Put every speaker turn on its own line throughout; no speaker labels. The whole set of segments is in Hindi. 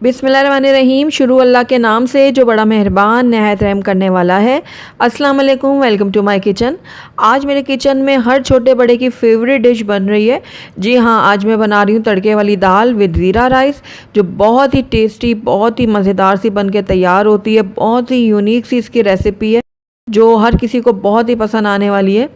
बिस्मिल्लाहिर्रहमानिर्रहीम। शुरू अल्लाह के नाम से जो बड़ा मेहरबान नहायत रहम करने वाला है। अस्सलाम वालेकुम, वेलकम टू माय किचन। आज मेरे किचन में हर छोटे बड़े की फेवरेट डिश बन रही है। जी हाँ, आज मैं बना रही हूँ तड़के वाली दाल विद ज़ीरा राइस, जो बहुत ही टेस्टी, बहुत ही मज़ेदार सी बन के तैयार होती है। बहुत ही यूनिक सी इसकी रेसिपी है जो हर किसी को बहुत ही पसंद आने वाली है।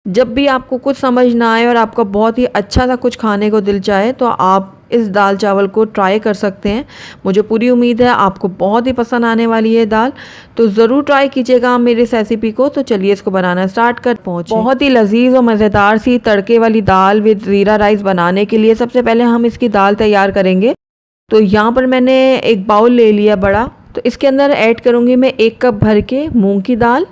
जब भी आपको कुछ समझ ना आए और आपका बहुत ही अच्छा सा कुछ खाने को दिल चाहे तो आप इस दाल चावल को ट्राई कर सकते हैं। मुझे पूरी उम्मीद है आपको बहुत ही पसंद आने वाली है दाल, तो ज़रूर ट्राई कीजिएगा आप मेरी इस रेसिपी को। तो चलिए इसको बनाना स्टार्ट कर पहुँचे। बहुत ही लजीज और मज़ेदार सी तड़के वाली दाल विद ज़ीरा राइस बनाने के लिए सबसे पहले हम इसकी दाल तैयार करेंगे। तो यहाँ पर मैंने एक बाउल ले लिया बड़ा, तो इसके अंदर ऐड करूँगी मैं 1 कप भर के मूँग की दाल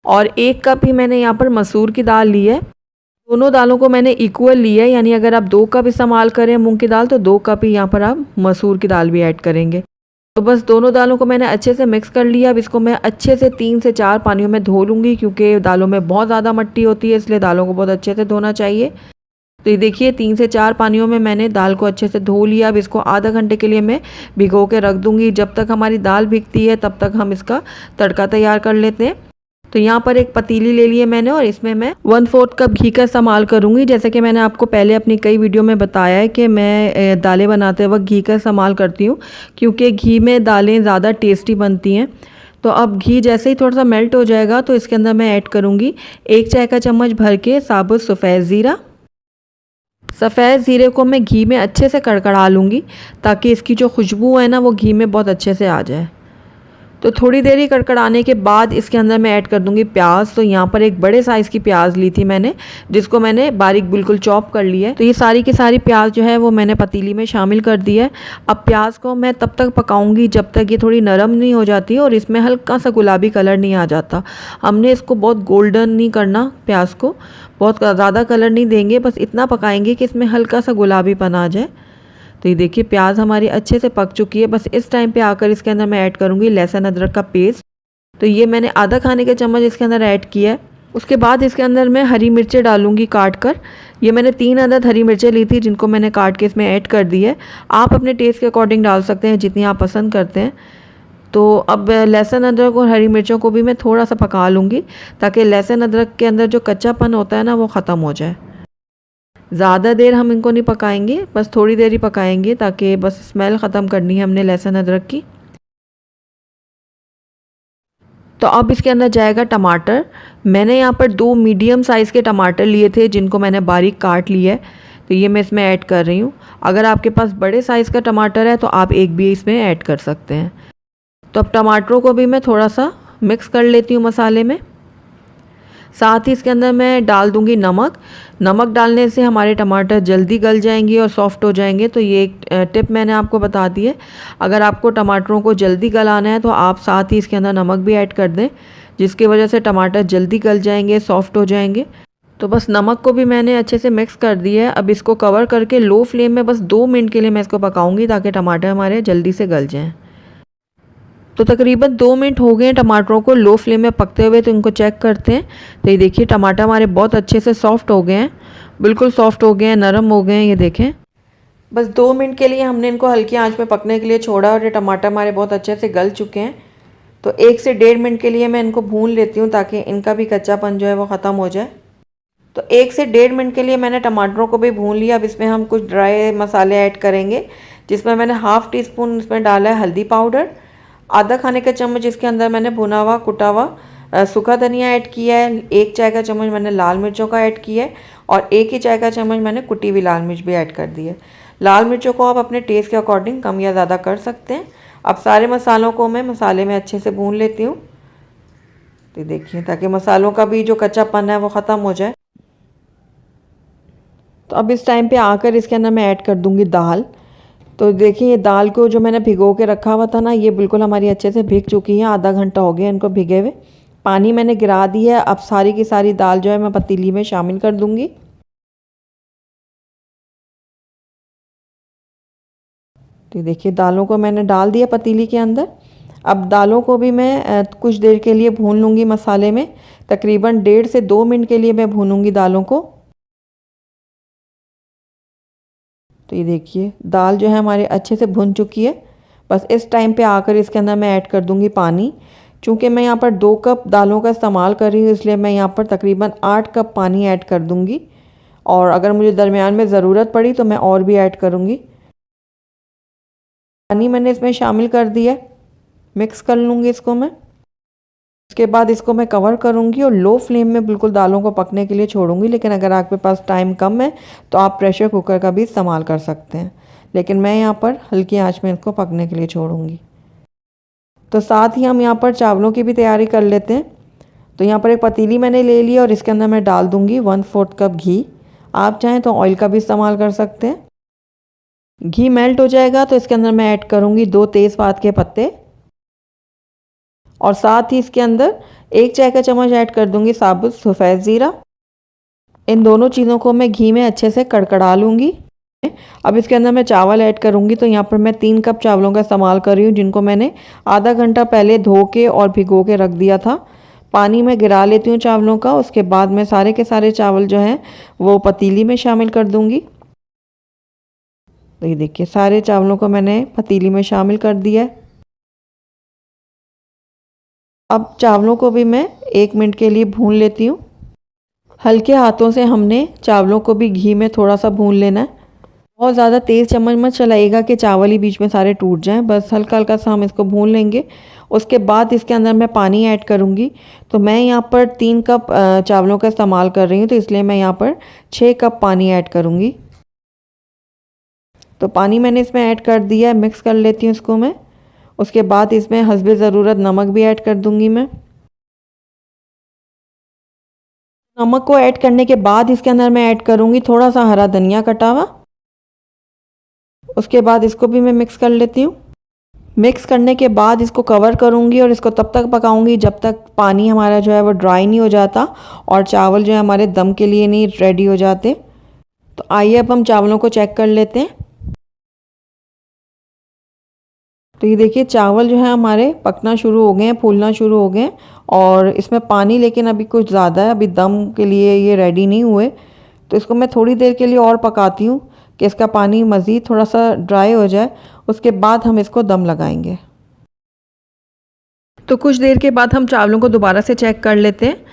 और 1 कप ही मैंने यहाँ पर मसूर की दाल ली है। दोनों दालों को मैंने इक्वल ली है, यानी अगर आप 2 कप इस्तेमाल करें मूंग की दाल तो 2 कप ही यहाँ पर आप मसूर की दाल भी ऐड करेंगे। तो बस दोनों दालों को मैंने अच्छे से मिक्स कर लिया। अब इसको मैं अच्छे से 3 से 4 पानियों में धो लूँगी, क्योंकि दालों में बहुत ज़्यादा मिट्टी होती है, इसलिए दालों को बहुत अच्छे से धोना चाहिए। तो ये देखिए 3 से 4 पानियों में मैंने दाल को अच्छे से धो लिया। अब इसको आधा घंटे के लिए मैं भिगो के रख दूँगी। जब तक हमारी दाल भिगती है तब तक हम इसका तड़का तैयार कर लेते हैं। तो यहाँ पर एक पतीली ले ली है मैंने और इसमें मैं 1/4 कप घी का इस्तेमाल करूँगी। जैसे कि मैंने आपको पहले अपनी कई वीडियो में बताया है कि मैं दालें बनाते वक्त घी का इस्तेमाल करती हूँ, क्योंकि घी में दालें ज़्यादा टेस्टी बनती हैं। तो अब घी जैसे ही थोड़ा सा मेल्ट हो जाएगा तो इसके अंदर मैं ऐड करूँगी 1 चाय का चम्मच भर के साबुत सफ़ेद ज़ीरा। सफ़ेद ज़ीरे को मैं घी में अच्छे से कड़कड़ा लूँगी, ताकि इसकी जो खुशबू है ना वो घी में बहुत अच्छे से आ जाए। तो थोड़ी देर ही कड़कड़ाने के बाद इसके अंदर मैं ऐड कर दूंगी प्याज। तो यहाँ पर एक बड़े साइज़ की प्याज ली थी मैंने, जिसको मैंने बारीक बिल्कुल चॉप कर लिया है। तो ये सारी की सारी प्याज जो है वो मैंने पतीली में शामिल कर दी है। अब प्याज को मैं तब तक पकाऊंगी जब तक ये थोड़ी नरम नहीं हो जाती और इसमें हल्का सा गुलाबी कलर नहीं आ जाता। हमने इसको बहुत गोल्डन नहीं करना, प्याज को बहुत ज़्यादा कलर नहीं देंगे, बस इतना पकाएंगे कि इसमें हल्का सा गुलाबीपन आ जाए। तो ये देखिए प्याज हमारी अच्छे से पक चुकी है। बस इस टाइम पे आकर इसके अंदर मैं ऐड करूँगी लहसुन अदरक का पेस्ट। तो ये मैंने आधा खाने का चम्मच इसके अंदर ऐड किया है। उसके बाद इसके अंदर मैं हरी मिर्चें डालूँगी काट कर। ये मैंने 3 अदद हरी मिर्चें ली थी, जिनको मैंने काट के इसमें ऐड कर दी है। आप अपने टेस्ट के अकॉर्डिंग डाल सकते हैं, जितनी आप पसंद करते हैं। तो अब लहसुन अदरक और हरी मिर्चों को भी मैं थोड़ा सा पका लूँगी, ताकि लहसुन अदरक के अंदर जो कच्चापन होता है ना वो ख़त्म हो जाए। ज़्यादा देर हम इनको नहीं पकाएंगे, बस थोड़ी देर ही पकाएंगे, ताकि बस स्मेल ख़त्म करनी है हमने लहसुन अदरक की। तो अब इसके अंदर जाएगा टमाटर। मैंने यहाँ पर 2 मीडियम साइज़ के टमाटर लिए थे, जिनको मैंने बारीक काट लिया है। तो ये मैं इसमें ऐड कर रही हूँ। अगर आपके पास बड़े साइज़ का टमाटर है तो आप एक भी इसमें ऐड कर सकते हैं। तो अब टमाटरों को भी मैं थोड़ा सा मिक्स कर लेती हूँ मसाले में। साथ ही इसके अंदर मैं डाल दूंगी नमक। नमक डालने से हमारे टमाटर जल्दी गल जाएंगे और सॉफ्ट हो जाएंगे। तो ये एक टिप मैंने आपको बता दी है। अगर आपको टमाटरों को जल्दी गलाना है तो आप साथ ही इसके अंदर नमक भी ऐड कर दें, जिसकी वजह से टमाटर जल्दी गल जाएंगे, सॉफ्ट हो जाएंगे। तो बस नमक को भी मैंने अच्छे से मिक्स कर दिया है। अब इसको कवर करके लो फ्लेम में बस 2 मिनट के लिए मैं इसको पकाऊंगी, ताकि टमाटर हमारे जल्दी से गल जाएँ। तो तकरीबन 2 मिनट हो गए हैं टमाटरों को लो फ्लेम में पकते हुए। तो इनको चेक करते हैं। तो ये देखिए टमाटर हमारे बहुत अच्छे से सॉफ्ट हो गए हैं, बिल्कुल सॉफ्ट हो गए हैं, नरम हो गए हैं। ये देखें, बस 2 मिनट के लिए हमने इनको हल्की आंच में पकने के लिए छोड़ा और ये टमाटर हमारे बहुत अच्छे से गल चुके हैं। तो 1 से 1.5 मिनट के लिए मैं इनको भून लेती हूँ, ताकि इनका भी कच्चापन जो है वो ख़त्म हो जाए। तो 1 से 1.5 मिनट के लिए मैंने टमाटरों को भी भून लिया। अब इसमें हम कुछ ड्राई मसाले ऐड करेंगे, जिसमें मैंने ½ टीस्पून इसमें डाला है हल्दी पाउडर। आधा खाने का चम्मच इसके अंदर मैंने भुना हुआ कुटा हुआ सूखा धनिया ऐड किया है। 1 चाय का चम्मच मैंने लाल मिर्चों का ऐड किया है और 1 ही चाय का चम्मच मैंने कुटी हुई लाल मिर्च भी ऐड कर दी है। लाल मिर्चों को आप अपने टेस्ट के अकॉर्डिंग कम या ज़्यादा कर सकते हैं। अब सारे मसालों को मैं मसाले में अच्छे से भून लेती हूँ। तो देखिए, ताकि मसालों का भी जो कच्चापन है वो ख़त्म हो जाए। तो अब इस टाइम पे आकर इसके अंदर मैं ऐड कर दूँगी दाल। तो देखिए ये दाल को जो मैंने भिगो के रखा हुआ था ना, ये बिल्कुल हमारी अच्छे से भीग चुकी है। आधा घंटा हो गया इनको भिगे हुए। पानी मैंने गिरा दी है। अब सारी की सारी दाल जो है मैं पतीली में शामिल कर दूंगी। तो देखिए दालों को मैंने डाल दिया पतीली के अंदर। अब दालों को भी मैं कुछ देर के लिए भून लूँगी मसाले में। तकरीबन 1.5 से 2 मिनट के लिए मैं भूनूंगी दालों को। तो ये देखिए दाल जो है हमारी अच्छे से भुन चुकी है। बस इस टाइम पे आकर इसके अंदर मैं ऐड कर दूंगी पानी। चूँकि मैं यहाँ पर 2 कप दालों का इस्तेमाल कर रही हूँ, इसलिए मैं यहाँ पर तकरीबन 8 कप पानी ऐड कर दूंगी, और अगर मुझे दरमियान में ज़रूरत पड़ी तो मैं और भी ऐड करूँगी। पानी मैंने इसमें शामिल कर दिया, मिक्स कर लूँगी इसको मैं। उसके बाद इसको मैं कवर करूँगी और लो फ्लेम में बिल्कुल दालों को पकने के लिए छोड़ूंगी। लेकिन अगर आपके पास टाइम कम है तो आप प्रेशर कुकर का भी इस्तेमाल कर सकते हैं, लेकिन मैं यहाँ पर हल्की आंच में इसको पकने के लिए छोड़ूंगी। तो साथ ही हम यहाँ पर चावलों की भी तैयारी कर लेते हैं। तो यहाँ पर एक पतीली मैंने ले ली और इसके अंदर मैं डाल दूँगी 1/4 कप घी। आप चाहें तो ऑयल का भी इस्तेमाल कर सकते हैं। घी मेल्ट हो जाएगा तो इसके अंदर मैं ऐड करूँगी 2 तेज़पात के पत्ते, और साथ ही इसके अंदर 1 चाय का चम्मच ऐड कर दूँगी साबुत सफ़ेद ज़ीरा। इन दोनों चीज़ों को मैं घी में अच्छे से कड़कड़ा लूँगी। अब इसके अंदर मैं चावल ऐड करूँगी। तो यहाँ पर मैं 3 कप चावलों का इस्तेमाल कर रही हूँ, जिनको मैंने आधा घंटा पहले धो के और भिगो के रख दिया था। पानी में गिरा लेती हूँ चावलों का। उसके बाद मैं सारे के सारे चावल जो हैं वो पतीली में शामिल कर दूँगी। तो ये देखिए सारे चावलों को मैंने पतीली में शामिल कर दिया है। अब चावलों को भी मैं 1 मिनट के लिए भून लेती हूँ। हल्के हाथों से हमने चावलों को भी घी में थोड़ा सा भून लेना है। बहुत ज़्यादा तेज़ चम्मच मत चलाइएगा कि चावल ही बीच में सारे टूट जाएं, बस हल्का हल्का सा हम इसको भून लेंगे। उसके बाद इसके अंदर मैं पानी ऐड करूँगी। तो मैं यहाँ पर 3 कप चावलों का इस्तेमाल कर रही हूँ, तो इसलिए मैं यहाँ पर 6 कप पानी ऐड करूँगी। तो पानी मैंने इसमें ऐड कर दिया है, मिक्स कर लेती हूँ इसको मैं। उसके बाद इसमें हस्बे ज़रूरत नमक भी ऐड कर दूँगी मैं। नमक को ऐड करने के बाद इसके अंदर मैं ऐड करूँगी थोड़ा सा हरा धनिया कटा हुआ। उसके बाद इसको भी मैं मिक्स कर लेती हूँ। मिक्स करने के बाद इसको कवर करूँगी और इसको तब तक पकाऊँगी जब तक पानी हमारा जो है वो ड्राई नहीं हो जाता और चावल जो है हमारे दम के लिए नहीं रेडी हो जाते। तो आइए अब हम चावलों को चेक कर लेते हैं। तो ये देखिए चावल जो है हमारे पकना शुरू हो गए हैं, फूलना शुरू हो गए हैं, और इसमें पानी लेकिन अभी कुछ ज़्यादा है, अभी दम के लिए ये रेडी नहीं हुए। तो इसको मैं थोड़ी देर के लिए और पकाती हूँ कि इसका पानी मज़ीद थोड़ा सा ड्राई हो जाए। उसके बाद हम इसको दम लगाएंगे। तो कुछ देर के बाद हम चावलों को दोबारा से चेक कर लेते हैं।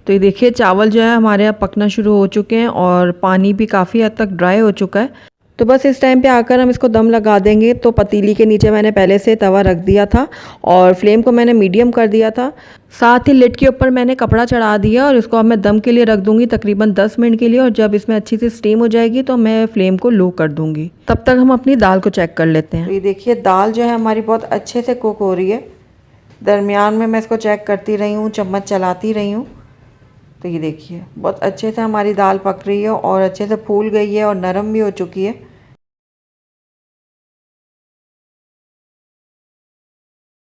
तो ये देखिए चावल जो है हमारे यहाँ पकना शुरू हो चुके हैं और पानी भी काफ़ी हद तक ड्राई हो चुका है। तो बस इस टाइम पे आकर हम इसको दम लगा देंगे। तो पतीली के नीचे मैंने पहले से तवा रख दिया था और फ्लेम को मैंने मीडियम कर दिया था। साथ ही लिड के ऊपर मैंने कपड़ा चढ़ा दिया और इसको अब मैं दम के लिए रख दूंगी तकरीबन 10 मिनट के लिए, और जब इसमें अच्छी सी स्टीम हो जाएगी तो मैं फ्लेम को लो कर दूंगी। तब तक हम अपनी दाल को चेक कर लेते हैं। तो ये देखिए दाल जो है हमारी बहुत अच्छे से कुक हो रही है। दरमियान में मैं इसको चेक करती रही हूँ, चम्मच चलाती रही हूँ। तो ये देखिए बहुत अच्छे से हमारी दाल पक रही है और अच्छे से फूल गई है और नरम भी हो चुकी है।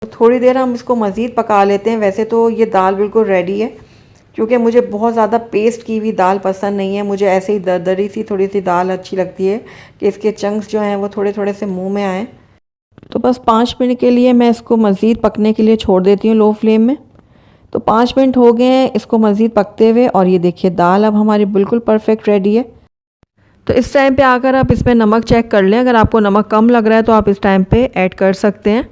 तो थोड़ी देर हम इसको मज़ीद पका लेते हैं। वैसे तो ये दाल बिल्कुल रेडी है, क्योंकि मुझे बहुत ज़्यादा पेस्ट की हुई दाल पसंद नहीं है। मुझे ऐसे ही दरदरी सी थोड़ी सी दाल अच्छी लगती है कि इसके चंक्स जो हैं वो थोड़े थोड़े से मुंह में आएँ। तो बस 5 मिनट के लिए मैं इसको मज़ीद पकने के लिए छोड़ देती हूँ लो फ्लेम में। तो 5 मिनट हो गए हैं इसको मज़ीद पकते हुए, और ये देखिए दाल अब हमारी बिल्कुल परफेक्ट रेडी है। तो इस टाइम पे आकर आप इसमें नमक चेक कर लें। अगर आपको नमक कम लग रहा है तो आप इस टाइम पे ऐड कर सकते हैं।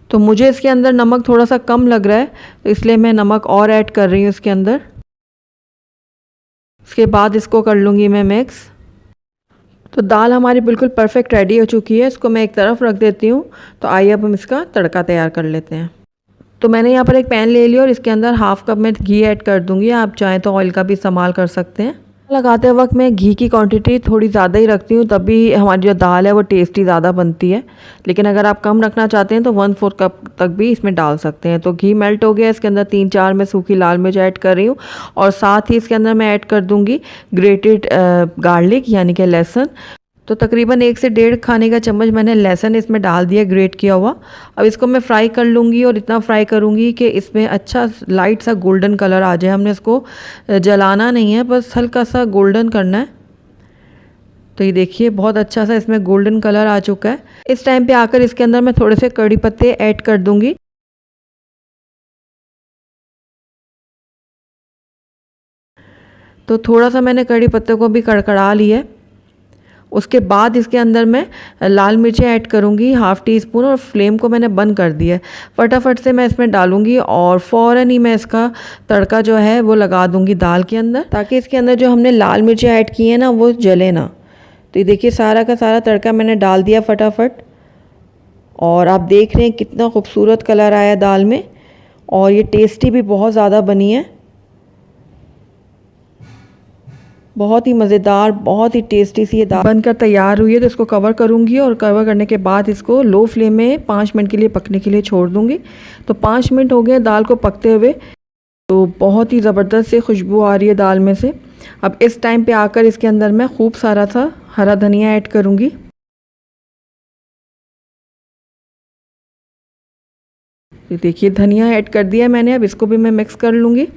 तो मुझे इसके अंदर नमक थोड़ा सा कम लग रहा है, तो इसलिए मैं नमक और ऐड कर रही हूँ इसके अंदर। उसके बाद इसको कर लूँगी मैं मिक्स। तो दाल हमारी बिल्कुल परफेक्ट रेडी हो चुकी है। इसको मैं एक तरफ रख देती हूँ। तो आइए अब हम इसका तड़का तैयार कर लेते हैं। तो मैंने यहाँ पर एक पैन ले लिया और इसके अंदर हाफ़ कप मैं घी ऐड कर दूँगी। आप चाहें तो ऑयल का भी इस्तेमाल कर सकते हैं। लगाते वक्त मैं घी की क्वांटिटी थोड़ी ज़्यादा ही रखती हूँ, तभी हमारी जो दाल है वो टेस्टी ज़्यादा बनती है। लेकिन अगर आप कम रखना चाहते हैं तो 1/4 कप तक भी इसमें डाल सकते हैं। तो घी मेल्ट हो गया, इसके अंदर 3-4 मैं सूखी लाल मिर्च ऐड कर रही हूँ, और साथ ही इसके अंदर मैं ऐड कर दूँगी ग्रेटेड गार्लिक यानी कि लहसुन। तो तकरीबन 1 से 1.5 खाने का चम्मच मैंने लहसुन इसमें डाल दिया ग्रेट किया हुआ। अब इसको मैं फ्राई कर लूँगी, और इतना फ्राई करूँगी कि इसमें अच्छा लाइट सा गोल्डन कलर आ जाए। हमने इसको जलाना नहीं है, बस हल्का सा गोल्डन करना है। तो ये देखिए बहुत अच्छा सा इसमें गोल्डन कलर आ चुका है। इस टाइम पे आकर इसके अंदर मैं थोड़े से कड़ी पत्ते ऐड कर दूँगी। तो थोड़ा सा मैंने कड़ी पत्ते को भी कड़कड़ा लिया है, उसके बाद इसके अंदर मैं लाल मिर्चें ऐड करूँगी 1/2 टीस्पून, और फ्लेम को मैंने बंद कर दिया है। फटाफट से मैं इसमें डालूँगी और फ़ौरन ही मैं इसका तड़का जो है वो लगा दूँगी दाल के अंदर, ताकि इसके अंदर जो हमने लाल मिर्चें ऐड की हैं ना वो जले ना। तो ये देखिए सारा का सारा तड़का मैंने डाल दिया फटाफट, और आप देख रहे हैं कितना खूबसूरत कलर आया दाल में, और ये टेस्टी भी बहुत ज़्यादा बनी है। बहुत ही मज़ेदार, बहुत ही टेस्टी सी ये दाल बनकर तैयार हुई है। तो इसको कवर करूँगी, और कवर करने के बाद इसको लो फ्लेम में 5 मिनट के लिए पकने के लिए छोड़ दूँगी। तो 5 मिनट हो गए दाल को पकते हुए। तो बहुत ही ज़बरदस्त सी खुशबू आ रही है दाल में से। अब इस टाइम पे आकर इसके अंदर मैं खूब सारा सा हरा धनिया ऐड करूँगी। ये देखिए धनिया ऐड कर दिया मैंने, अब इसको भी मैं मिक्स कर लूँगी।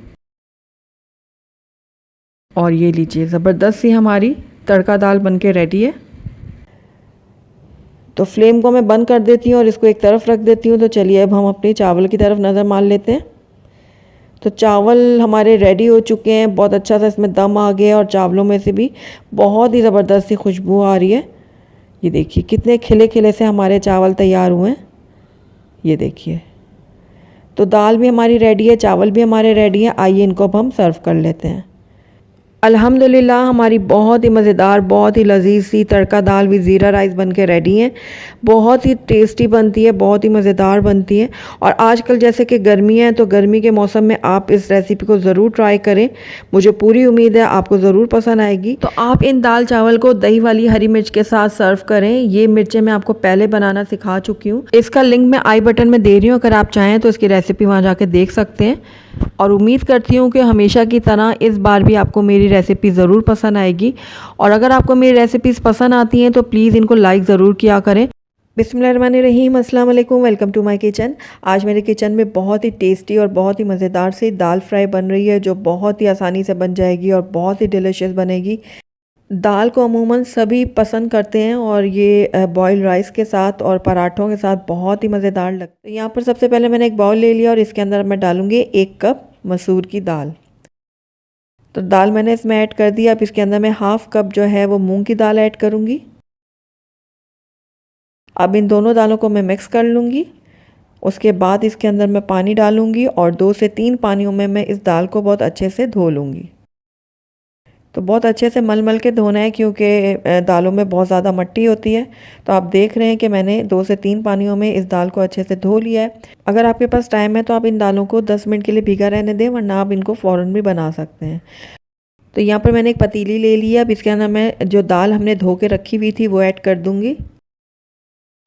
और ये लीजिए ज़बरदस्त सी हमारी तड़का दाल बनके रेडी है। तो फ्लेम को मैं बंद कर देती हूँ और इसको एक तरफ रख देती हूँ। तो चलिए अब हम अपने चावल की तरफ नज़र मार लेते हैं। तो चावल हमारे रेडी हो चुके हैं, बहुत अच्छा सा इसमें दम आ गया, और चावलों में से भी बहुत ही ज़बरदस्त सी खुशबू आ रही है। ये देखिए कितने खिले खिले से हमारे चावल तैयार हुए हैं। ये देखिए, तो दाल भी हमारी रेडी है, चावल भी हमारे रेडी है। आइए इनको अब हम सर्व कर लेते हैं। अल्हम्दुलिल्लाह हमारी बहुत ही मज़ेदार, बहुत ही लजीज सी तड़का दाल भी ज़ीरा राइस बन के रेडी है। बहुत ही टेस्टी बनती है, बहुत ही मज़ेदार बनती है। और आजकल जैसे कि गर्मी है, तो गर्मी के मौसम में आप इस रेसिपी को ज़रूर ट्राई करें। मुझे पूरी उम्मीद है आपको ज़रूर पसंद आएगी। तो आप इन दाल चावल को दही वाली हरी मिर्च के साथ सर्व करें। ये मिर्चें मैं आपको पहले बनाना सिखा चुकी हूँ, इसका लिंक मैं आई बटन में दे रही हूँ, अगर आप चाहें तो इसकी रेसिपी वहाँ जाके देख सकते हैं। और उम्मीद करती हूँ कि हमेशा की तरह इस बार भी आपको मेरी रेसिपी ज़रूर पसंद आएगी। और अगर आपको मेरी रेसिपीज़ पसंद आती हैं तो प्लीज़ इनको लाइक ज़रूर किया करें। बिस्मिल्लाहिर्रहमानिर्रहीम, अस्सलाम वालेकुम, वेलकम टू माय किचन। आज मेरे किचन में बहुत ही टेस्टी और बहुत ही मज़ेदार सी दाल फ्राई बन रही है, जो बहुत ही आसानी से बन जाएगी और बहुत ही डिलीशियस बनेगी। दाल को अमूमन सभी पसंद करते हैं, और ये बॉयल राइस के साथ और पराठों के साथ बहुत ही मज़ेदार लगता है। यहाँ पर सबसे पहले मैंने एक बाउल ले लिया, और इसके अंदर मैं डालूँगी 1 कप मसूर की दाल। तो दाल मैंने इसमें ऐड कर दिया। अब इसके अंदर मैं 1/2 कप जो है वो मूंग की दाल ऐड करूँगी। अब इन दोनों दालों को मैं मिक्स कर लूँगी। उसके बाद इसके अंदर मैं पानी डालूँगी, और 2 से 3 पानियों में मैं इस दाल को बहुत अच्छे से धो लूँगी। तो बहुत अच्छे से मल मल के धोना है, क्योंकि दालों में बहुत ज़्यादा मिट्टी होती है। तो आप देख रहे हैं कि मैंने 2 से 3 पानियों में इस दाल को अच्छे से धो लिया है। अगर आपके पास टाइम है तो आप इन दालों को 10 मिनट के लिए भिगा रहने दें, वरना आप इनको फ़ौरन भी बना सकते हैं। तो यहाँ पर मैंने एक पतीली ले लिया। अब इसके अंदर मैं जो दाल हमने धो के रखी हुई थी वो ऐड कर दूँगी।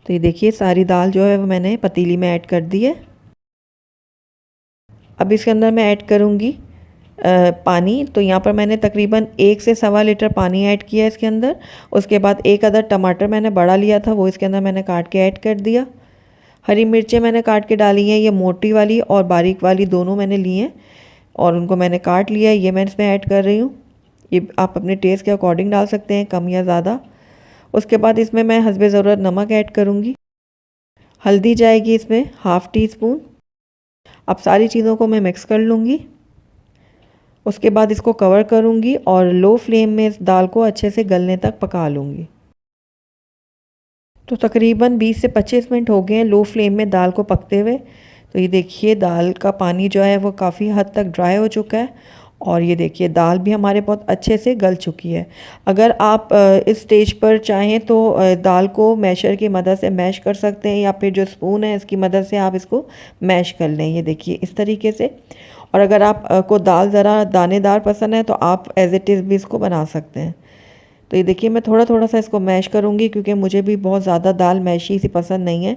तो ये देखिए सारी दाल जो है वो मैंने पतीली में ऐड कर दी है। अब इसके अंदर मैं ऐड करूँगी पानी। तो यहाँ पर मैंने तकरीबन 1 से सवा लीटर पानी ऐड किया है इसके अंदर। उसके बाद 1 अदर टमाटर मैंने बड़ा लिया था, वो इसके अंदर मैंने काट के ऐड कर दिया। हरी मिर्चें मैंने काट के डाली हैं, ये मोटी वाली और बारीक वाली दोनों मैंने ली हैं, और उनको मैंने काट लिया है। ये मैं इसमें ऐड कर रही हूँ। ये आप अपने टेस्ट के अकॉर्डिंग डाल सकते हैं, कम या ज़्यादा। उसके बाद इसमें मैं हस्बे ज़रूरत नमक ऐड करूँगी। हल्दी जाएगी इसमें 1/2 टीस्पून। अब सारी चीज़ों को मैं मिक्स कर लूँगी। उसके बाद इसको कवर करूँगी और लो फ्लेम में इस दाल को अच्छे से गलने तक पका लूँगी। तो तकरीबन 20 से 25 मिनट हो गए हैं लो फ्लेम में दाल को पकते हुए। तो ये देखिए दाल का पानी जो है वो काफ़ी हद तक ड्राई हो चुका है, और ये देखिए दाल भी हमारे बहुत अच्छे से गल चुकी है। अगर आप इस स्टेज पर चाहें तो दाल को मैशर की मदद से मैश कर सकते हैं, या फिर जो स्पून है इसकी मदद से आप इसको मैश कर लें। ये देखिए इस तरीके से। और अगर आप को दाल ज़रा दानेदार पसंद है तो आप एज़ इट इज़ भी इसको बना सकते हैं। तो ये देखिए मैं थोड़ा थोड़ा सा इसको मैश करूँगी, क्योंकि मुझे भी बहुत ज़्यादा दाल मैशी सी पसंद नहीं है।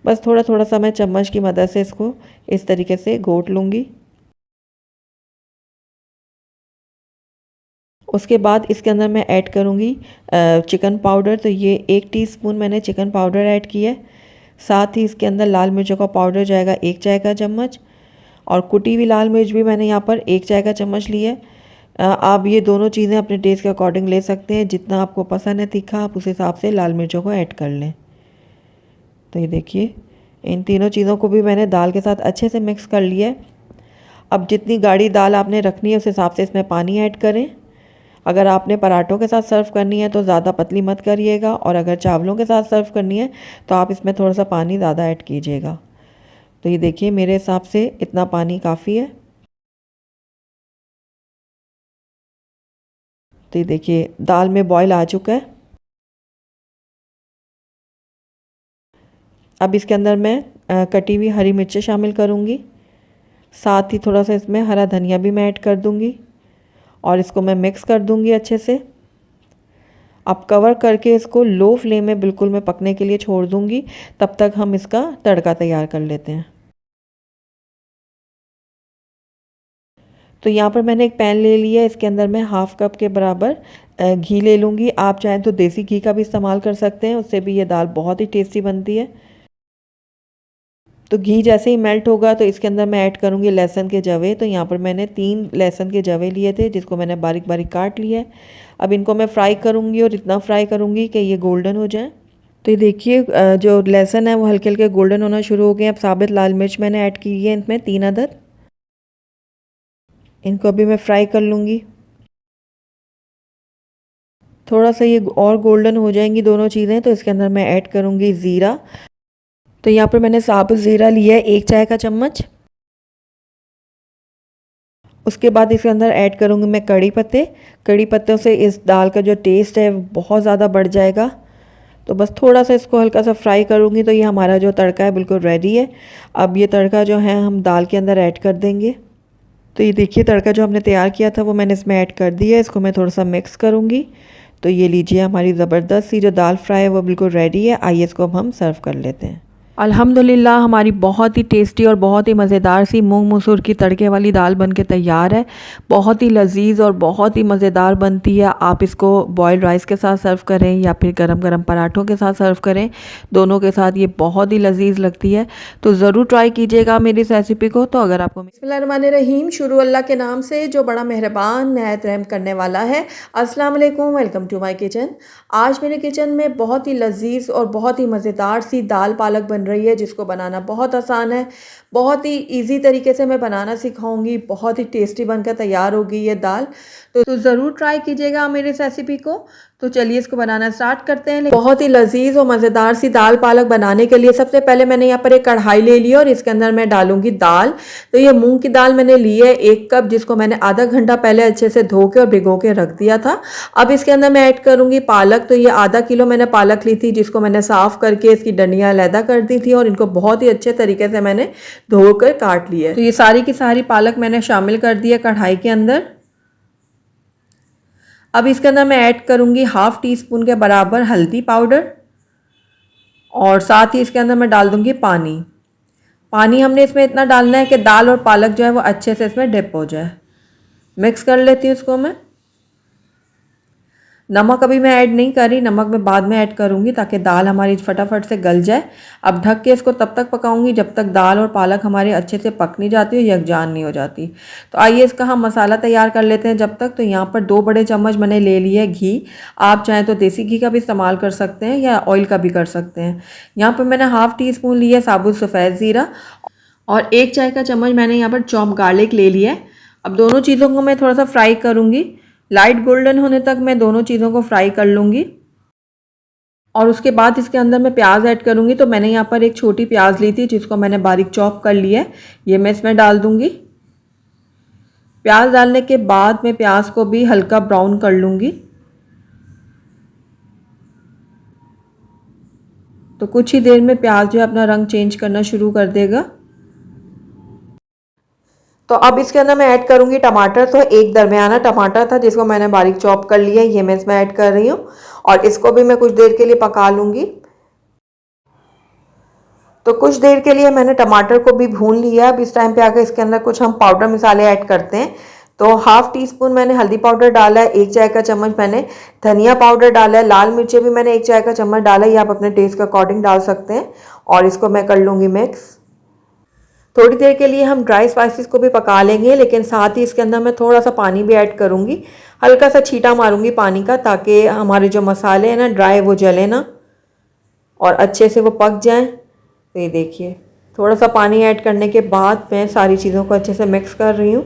बस थोड़ा थोड़ा सा मैं चम्मच की मदद से इसको इस तरीके से घोट लूँगी। उसके बाद इसके अंदर मैं ऐड करूँगी चिकन पाउडर। तो ये 1 टीस्पून मैंने चिकन पाउडर ऐड किया है। साथ ही इसके अंदर लाल मिर्चों का पाउडर जाएगा 1 चाय का चम्मच, और कुटी हुई लाल मिर्च भी मैंने यहाँ पर 1 चाय का चम्मच ली है। आप ये दोनों चीज़ें अपने टेस्ट के अकॉर्डिंग ले सकते हैं, जितना आपको पसंद है तीखा आप उस हिसाब से लाल मिर्चों को ऐड कर लें। तो ये देखिए इन तीनों चीज़ों को भी मैंने दाल के साथ अच्छे से मिक्स कर लिया है। अब जितनी गाढ़ी दाल आपने रखनी है उस हिसाब से इसमें पानी ऐड करें। अगर आपने पराठों के साथ सर्व करनी है तो ज़्यादा पतली मत करिएगा, और अगर चावलों के साथ सर्व करनी है तो आप इसमें थोड़ा सा पानी ज़्यादा ऐड कीजिएगा। तो ये देखिए मेरे हिसाब से इतना पानी काफ़ी है। तो ये देखिए दाल में बॉईल आ चुका है। अब इसके अंदर मैं कटी हुई हरी मिर्चें शामिल करूँगी, साथ ही थोड़ा सा इसमें हरा धनिया भी मैं ऐड कर दूँगी और इसको मैं मिक्स कर दूँगी अच्छे से। अब कवर करके इसको लो फ्लेम में बिल्कुल मैं पकने के लिए छोड़ दूँगी, तब तक हम इसका तड़का तैयार कर लेते हैं। तो यहाँ पर मैंने एक पैन ले लिया, इसके अंदर मैं हाफ़ कप के बराबर घी ले लूँगी। आप चाहें तो देसी घी का भी इस्तेमाल कर सकते हैं, उससे भी ये दाल बहुत ही टेस्टी बनती है। तो घी जैसे ही मेल्ट होगा तो इसके अंदर मैं ऐड करूँगी लहसुन के जवे। तो यहाँ पर मैंने 3 लहसुन के जवे लिए थे, जिसको मैंने बारीक बारीक काट लिया है। अब इनको मैं फ्राई करूँगी और इतना फ्राई करूँगी कि ये गोल्डन हो जाए। तो ये देखिए जो लहसुन है वो हल्के हल्के गोल्डन होना शुरू हो गए। अब साबित लाल मिर्च मैंने ऐड की है इसमें 3 अदद। इनको अभी मैं फ्राई कर लूँगी। थोड़ा सा ये और गोल्डन हो जाएंगी दोनों चीज़ें तो इसके अंदर मैं ऐड करूँगी ज़ीरा। तो यहाँ पर मैंने साबुत ज़ीरा लिया है 1 चाय का चम्मच। उसके बाद इसके अंदर ऐड करूँगी मैं कड़ी पत्ते। कड़ी पत्तों से इस दाल का जो टेस्ट है बहुत ज़्यादा बढ़ जाएगा। तो बस थोड़ा सा इसको हल्का सा फ्राई करूँगी तो ये हमारा जो तड़का है बिल्कुल रेडी है। अब ये तड़का जो है हम दाल के अंदर ऐड कर देंगे। तो ये देखिए तड़का जो हमने तैयार किया था वो मैंने इसमें ऐड कर दिया है। इसको मैं थोड़ा सा मिक्स करूँगी। तो ये लीजिए हमारी ज़बरदस्त सी जो दाल फ्राई है वो बिल्कुल रेडी है। आइए इसको अब हम सर्व कर लेते हैं। अल्हम्दुलिल्लाह हमारी बहुत ही टेस्टी और बहुत ही मज़ेदार सी मूंग मसूर की तड़के वाली दाल बनके तैयार है। बहुत ही लजीज और बहुत ही मज़ेदार बनती है। आप इसको बॉयल्ड राइस के साथ सर्व करें या फिर गरम गरम पराठों के साथ सर्व करें, दोनों के साथ ये बहुत ही लजीज लगती है। तो ज़रूर ट्राई कीजिएगा मेरी इस रेसिपी को। तो अगर आपको बिस्मिल्लाहिर्रहमानिर्रहीम, शुरू अल्लाह के नाम से जो बड़ा मेहरबान नहायत रहम करने वाला है। अस्सलाम वालेकुम, वेलकम टू माय किचन। आज मेरे किचन में बहुत ही लजीज और बहुत ही मज़ेदार सी दाल पालक बन रही है, जिसको बनाना बहुत आसान है। बहुत ही इजी तरीके से मैं बनाना सिखाऊंगी। बहुत ही टेस्टी बनकर तैयार होगी ये दाल। तो ज़रूर ट्राई कीजिएगा मेरी इस रेसिपी को। तो चलिए इसको बनाना स्टार्ट करते हैं। बहुत ही लजीज और मज़ेदार सी दाल पालक बनाने के लिए सबसे पहले मैंने यहाँ पर एक कढ़ाई ले ली और इसके अंदर मैं डालूंगी दाल। तो ये मूंग की दाल मैंने ली है 1 कप, जिसको मैंने आधा घंटा पहले अच्छे से धो के और भिगो के रख दिया था। अब इसके अंदर मैं ऐड करूंगी पालक। तो ये आधा किलो मैंने पालक ली थी, जिसको मैंने साफ़ करके इसकी डंडियाँ अलहदा कर दी थी और इनको बहुत ही अच्छे तरीके से मैंने धोकर काट लिया है। तो ये सारी की सारी पालक मैंने शामिल कर दी है कढ़ाई के अंदर। अब इसके अंदर मैं ऐड करूंगी हाफ़ टी स्पून के बराबर हल्दी पाउडर और साथ ही इसके अंदर मैं डाल दूंगी पानी। पानी हमने इसमें इतना डालना है कि दाल और पालक जो है वो अच्छे से इसमें डिप हो जाए। मिक्स कर लेती हूँ इसको मैं। नमक अभी मैं ऐड नहीं कर रही, नमक मैं बाद में ऐड करूँगी ताकि दाल हमारी फटाफट से गल जाए। अब ढक के इसको तब तक पकाऊंगी जब तक दाल और पालक हमारे अच्छे से पक नहीं जाती और यकजान नहीं हो जाती। तो आइए इसका हम मसाला तैयार कर लेते हैं जब तक। तो यहाँ पर 2 बड़े चम्मच मैंने ले लिए है घी। आप चाहें तो देसी घी का भी इस्तेमाल कर सकते हैं या ऑयल का भी कर सकते हैं। यहाँ पर मैंने हाफ़ टी स्पून लिया साबुत सफ़ेद ज़ीरा और 1 चाय का चम्मच मैंने यहाँ पर चॉप गार्लिक ले लिया है। अब दोनों चीज़ों को मैं थोड़ा सा फ्राई करूँगी। लाइट गोल्डन होने तक मैं दोनों चीज़ों को फ्राई कर लूँगी और उसके बाद इसके अंदर मैं प्याज ऐड करूँगी। तो मैंने यहाँ पर एक छोटी प्याज ली थी, जिसको मैंने बारीक चॉप कर लिया है। ये मैं इसमें डाल दूँगी। प्याज डालने के बाद मैं प्याज को भी हल्का ब्राउन कर लूँगी। तो कुछ ही देर में प्याज जो है अपना रंग चेंज करना शुरू कर देगा। तो अब इसके अंदर मैं ऐड करूंगी टमाटर। तो एक दरमियाना टमाटर था, जिसको मैंने बारीक चॉप कर लिया, ये मैं इसमें ऐड कर रही हूँ और इसको भी मैं कुछ देर के लिए पका लूँगी। तो कुछ देर के लिए मैंने टमाटर को भी भून लिया। अब इस टाइम पे आकर इसके अंदर कुछ हम पाउडर मसाले ऐड करते हैं। तो हाफ़ टी स्पून मैंने हल्दी पाउडर डाला है, 1 चाय का चम्मच मैंने धनिया पाउडर डाला है, लाल मिर्चें भी मैंने 1 चाय का चम्मच डाला है, ये आप अपने टेस्ट के अकॉर्डिंग डाल सकते हैं। और इसको मैं कर लूँगी मिक्स। थोड़ी देर के लिए हम ड्राई स्पाइसेस को भी पका लेंगे, लेकिन साथ ही इसके अंदर मैं थोड़ा सा पानी भी ऐड करूँगी। हल्का सा छींटा मारूंगी पानी का, ताकि हमारे जो मसाले हैं ना ड्राई वो जले ना और अच्छे से वो पक जाएं। तो ये देखिए थोड़ा सा पानी ऐड करने के बाद मैं सारी चीज़ों को अच्छे से मिक्स कर रही हूँ।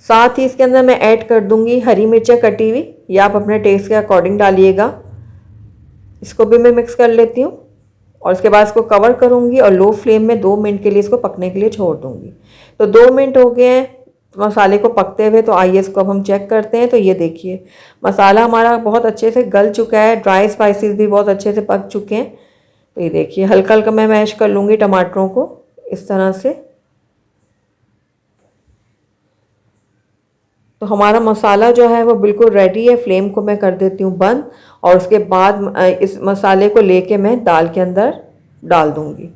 साथ ही इसके अंदर मैं ऐड कर दूंगी हरी मिर्चें कटी हुई, या आप अपने टेस्ट के अकॉर्डिंग डालिएगा। इसको भी मैं मिक्स कर लेती हूँ और उसके बाद इसको कवर करूँगी और लो फ्लेम में 2 मिनट के लिए इसको पकने के लिए छोड़ दूँगी। तो 2 मिनट हो गए हैं मसाले को पकते हुए, तो आइए इसको अब हम चेक करते हैं। तो ये देखिए मसाला हमारा बहुत अच्छे से गल चुका है, ड्राई स्पाइसेस भी बहुत अच्छे से पक चुके हैं। तो ये देखिए हल्का हल्का मैं मैश कर लूँगी टमाटरों को इस तरह से। तो हमारा मसाला जो है वो बिल्कुल रेडी है। फ्लेम को मैं कर देती हूँ बंद और उसके बाद इस मसाले को लेके मैं दाल के अंदर डाल दूँगी।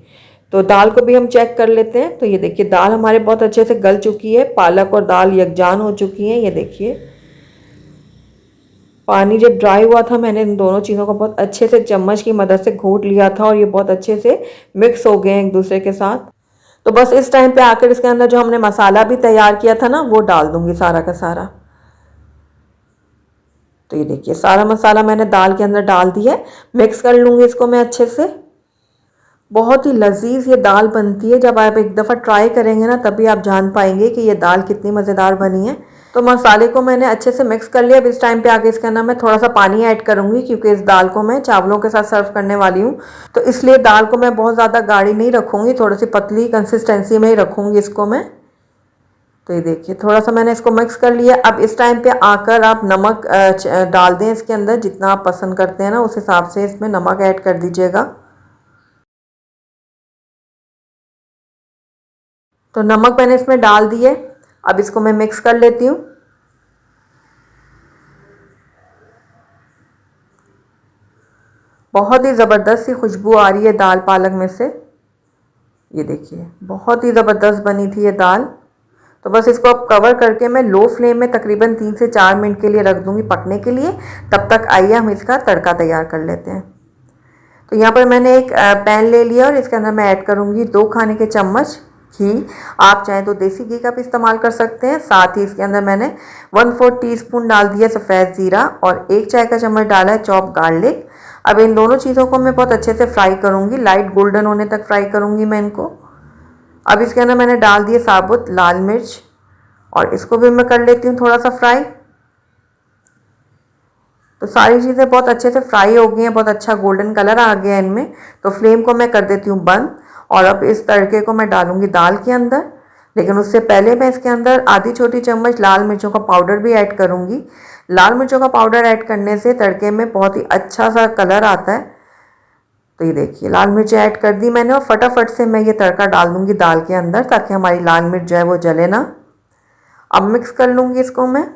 तो दाल को भी हम चेक कर लेते हैं। तो ये देखिए दाल हमारे बहुत अच्छे से गल चुकी है, पालक और दाल यकजान हो चुकी हैं। ये देखिए पानी जब ड्राई हुआ था मैंने इन दोनों चीज़ों को बहुत अच्छे से चम्मच की मदद से घोट लिया था और ये बहुत अच्छे से मिक्स हो गए हैं एक दूसरे के साथ। तो बस इस टाइम पे आकर इसके अंदर जो हमने मसाला भी तैयार किया था ना वो डाल दूंगी सारा का सारा। तो ये देखिए सारा मसाला मैंने दाल के अंदर डाल दिया है, मिक्स कर लूँगी इसको मैं अच्छे से। बहुत ही लजीज ये दाल बनती है, जब आप एक दफ़ा ट्राई करेंगे ना तभी आप जान पाएंगे कि ये दाल कितनी मज़ेदार बनी है। तो मसाले को मैंने अच्छे से मिक्स कर लिया। अब इस टाइम पे आगे इसके अंदर मैं थोड़ा सा पानी ऐड करूँगी क्योंकि इस दाल को मैं चावलों के साथ सर्व करने वाली हूँ। तो इसलिए दाल को मैं बहुत ज़्यादा गाढ़ी नहीं रखूँगी, थोड़ी सी पतली कंसिस्टेंसी में ही रखूँगी इसको मैं। तो ये देखिए थोड़ा सा मैंने इसको मिक्स कर लिया। अब इस टाइम पे आकर आप नमक डाल दें इसके अंदर, जितना आप पसंद करते हैं ना उस हिसाब से इसमें नमक ऐड कर दीजिएगा। तो नमक मैंने इसमें डाल दिए। अब इसको मैं मिक्स कर लेती हूँ। बहुत ही ज़बरदस्त सी खुशबू आ रही है दाल पालक में से। ये देखिए बहुत ही ज़बरदस्त बनी थी ये दाल। तो बस इसको अब कवर करके मैं लो फ्लेम में तकरीबन 3 से 4 मिनट के लिए रख दूँगी पकने के लिए। तब तक आइए हम इसका तड़का तैयार कर लेते हैं। तो यहाँ पर मैंने एक पैन ले लिया और इसके अंदर मैं ऐड करूँगी 2 खाने के चम्मच घी। आप चाहें तो देसी घी का भी इस्तेमाल कर सकते हैं। साथ ही इसके अंदर मैंने 1/4 टीस्पून डाल दिया सफ़ेद ज़ीरा और 1 चाय का चम्मच डाला है चॉप गार्लिक। अब इन दोनों चीज़ों को मैं बहुत अच्छे से फ्राई करूँगी, लाइट गोल्डन होने तक फ्राई करूँगी मैं इनको। अब इसके अंदर मैंने डाल दिए साबुत लाल मिर्च और इसको भी मैं कर लेती हूँ थोड़ा सा फ्राई। तो सारी चीज़ें बहुत अच्छे से फ्राई हो गई हैं, बहुत अच्छा गोल्डन कलर आ गया है इनमें। तो फ्लेम को मैं कर देती हूँ बंद और अब इस तड़के को मैं डालूंगी दाल के अंदर। लेकिन उससे पहले मैं इसके अंदर आधी छोटी चम्मच लाल मिर्चों का पाउडर भी ऐड करूँगी। लाल मिर्चों का पाउडर ऐड करने से तड़के में बहुत ही अच्छा सा कलर आता है। तो ये देखिए लाल मिर्च ऐड कर दी मैंने और फटाफट से मैं ये तड़का डाल दूँगी दाल के अंदर ताकि हमारी लाल मिर्च जो है वो जले ना। अब मिक्स कर लूँगी इसको मैं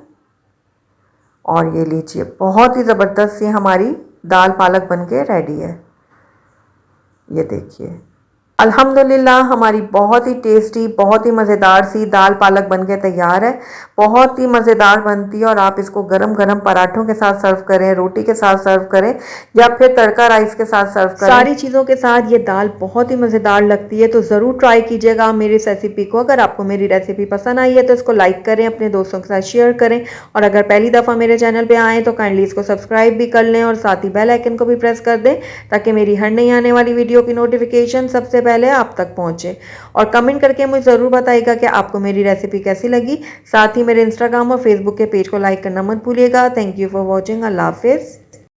और ये लीजिए बहुत ही ज़बरदस्त सी हमारी दाल पालक बनके रेडी है। ये देखिए अल्हम्दुलिल्लाह हमारी बहुत ही टेस्टी, बहुत ही मज़ेदार सी दाल पालक बनके तैयार है। बहुत ही मज़ेदार बनती है और आप इसको गरम गरम पराठों के साथ सर्व करें, रोटी के साथ सर्व करें या फिर तड़का राइस के साथ सर्व करें। सारी चीज़ों के साथ ये दाल बहुत ही मज़ेदार लगती है। तो ज़रूर ट्राई कीजिएगा मेरी इस रेसिपी को। अगर आपको मेरी रेसिपी पसंद आई है तो इसको लाइक करें, अपने दोस्तों के साथ शेयर करें और अगर पहली दफ़ा मेरे चैनल पर आएँ तो काइंडली इसको सब्सक्राइब भी कर लें और साथ ही बेल आइकन को भी प्रेस कर दें ताकि मेरी हर नई आने वाली वीडियो की नोटिफिकेशन सबसे पहले आप तक पहुंचे। और कमेंट करके मुझे ज़रूर बताइएगा कि आपको मेरी रेसिपी कैसी लगी। साथ ही मेरे इंस्टाग्राम और फेसबुक के पेज को लाइक करना मत भूलिएगा। Thank you for watching. अल्लाह हाफिज़।